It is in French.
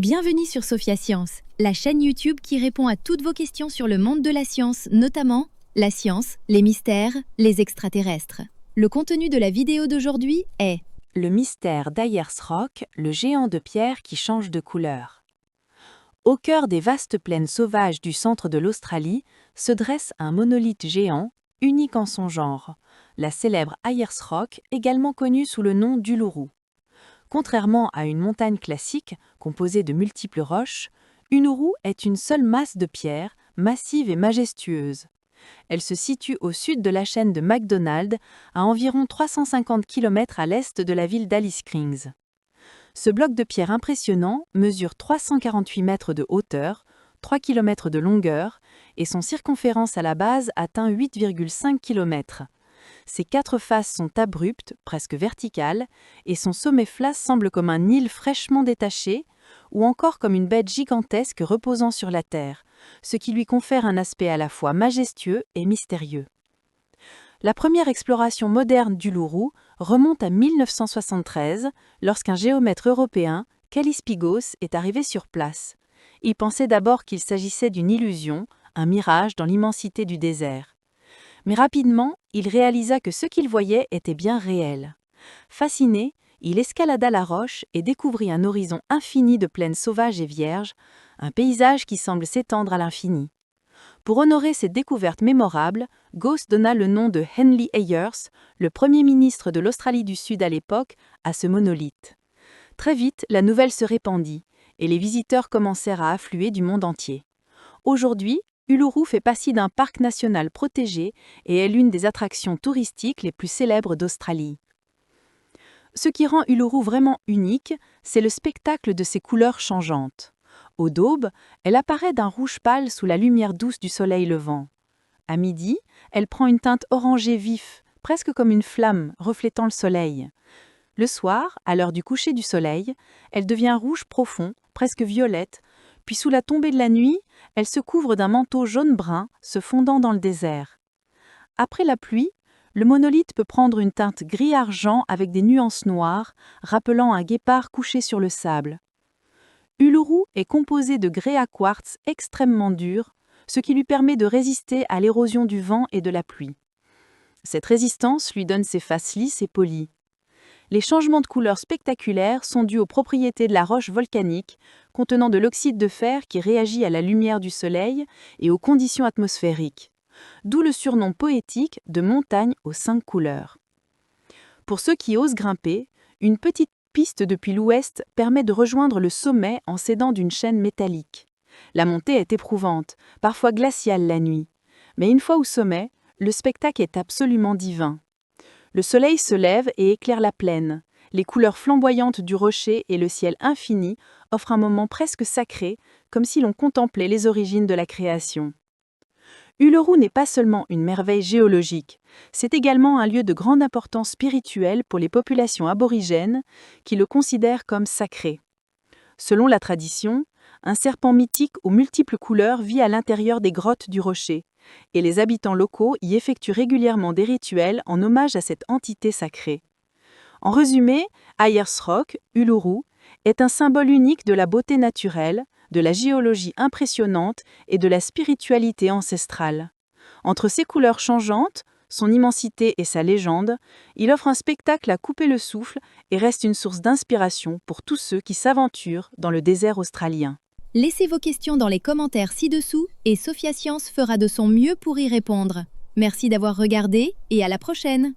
Bienvenue sur Sophia Science, la chaîne YouTube qui répond à toutes vos questions sur le monde de la science, notamment la science, les mystères, les extraterrestres. Le contenu de la vidéo d'aujourd'hui est le mystère d'Ayers Rock, le géant de pierre qui change de couleur. Au cœur des vastes plaines sauvages du centre de l'Australie se dresse un monolithe géant, unique en son genre, la célèbre Ayers Rock, également connue sous le nom d'Uluru. Contrairement à une montagne classique, composée de multiples roches, Uluru est une seule masse de pierre, massive et majestueuse. Elle se situe au sud de la chaîne de McDonald, à environ 350 km à l'est de la ville d'Alice Springs. Ce bloc de pierre impressionnant mesure 348 mètres de hauteur, 3 km de longueur, et son circonférence à la base atteint 8,5 km. Ses quatre faces sont abruptes, presque verticales, et son sommet flasque semble comme un île fraîchement détaché, ou encore comme une bête gigantesque reposant sur la terre, ce qui lui confère un aspect à la fois majestueux et mystérieux. La première exploration moderne d'Uluru remonte à 1973, lorsqu'un géomètre européen, Callispigos, est arrivé sur place. Il pensait d'abord qu'il s'agissait d'une illusion, un mirage dans l'immensité du désert. Mais rapidement, il réalisa que ce qu'il voyait était bien réel. Fasciné, il escalada la roche et découvrit un horizon infini de plaines sauvages et vierges, un paysage qui semble s'étendre à l'infini. Pour honorer cette découverte mémorable, Gauss donna le nom de Henley Ayers, le premier ministre de l'Australie du Sud à l'époque, à ce monolithe. Très vite, la nouvelle se répandit, et les visiteurs commencèrent à affluer du monde entier. Aujourd'hui, Uluru fait partie d'un parc national protégé et est l'une des attractions touristiques les plus célèbres d'Australie. Ce qui rend Uluru vraiment unique, c'est le spectacle de ses couleurs changeantes. Au daube, elle apparaît d'un rouge pâle sous la lumière douce du soleil levant. À midi, elle prend une teinte orangée vif, presque comme une flamme reflétant le soleil. Le soir, à l'heure du coucher du soleil, elle devient rouge profond, presque violette, puis sous la tombée de la nuit, elle se couvre d'un manteau jaune-brun se fondant dans le désert. Après la pluie, le monolithe peut prendre une teinte gris-argent avec des nuances noires, rappelant un guépard couché sur le sable. Uluru est composé de grès à quartz extrêmement dur, ce qui lui permet de résister à l'érosion du vent et de la pluie. Cette résistance lui donne ses faces lisses et polies. Les changements de couleur spectaculaires sont dus aux propriétés de la roche volcanique, contenant de l'oxyde de fer qui réagit à la lumière du soleil et aux conditions atmosphériques. D'où le surnom poétique de montagne aux 5 couleurs. Pour ceux qui osent grimper, une petite piste depuis l'ouest permet de rejoindre le sommet en s'aidant d'une chaîne métallique. La montée est éprouvante, parfois glaciale la nuit. Mais une fois au sommet, le spectacle est absolument divin. Le soleil se lève et éclaire la plaine. Les couleurs flamboyantes du rocher et le ciel infini offrent un moment presque sacré, comme si l'on contemplait les origines de la création. Uluru n'est pas seulement une merveille géologique, c'est également un lieu de grande importance spirituelle pour les populations aborigènes qui le considèrent comme sacré. Selon la tradition, un serpent mythique aux multiples couleurs vit à l'intérieur des grottes du rocher, et les habitants locaux y effectuent régulièrement des rituels en hommage à cette entité sacrée. En résumé, Ayers Rock, Uluru, est un symbole unique de la beauté naturelle, de la géologie impressionnante et de la spiritualité ancestrale. Entre ses couleurs changeantes, son immensité et sa légende, il offre un spectacle à couper le souffle et reste une source d'inspiration pour tous ceux qui s'aventurent dans le désert australien. Laissez vos questions dans les commentaires ci-dessous et Sophia Science fera de son mieux pour y répondre. Merci d'avoir regardé et à la prochaine!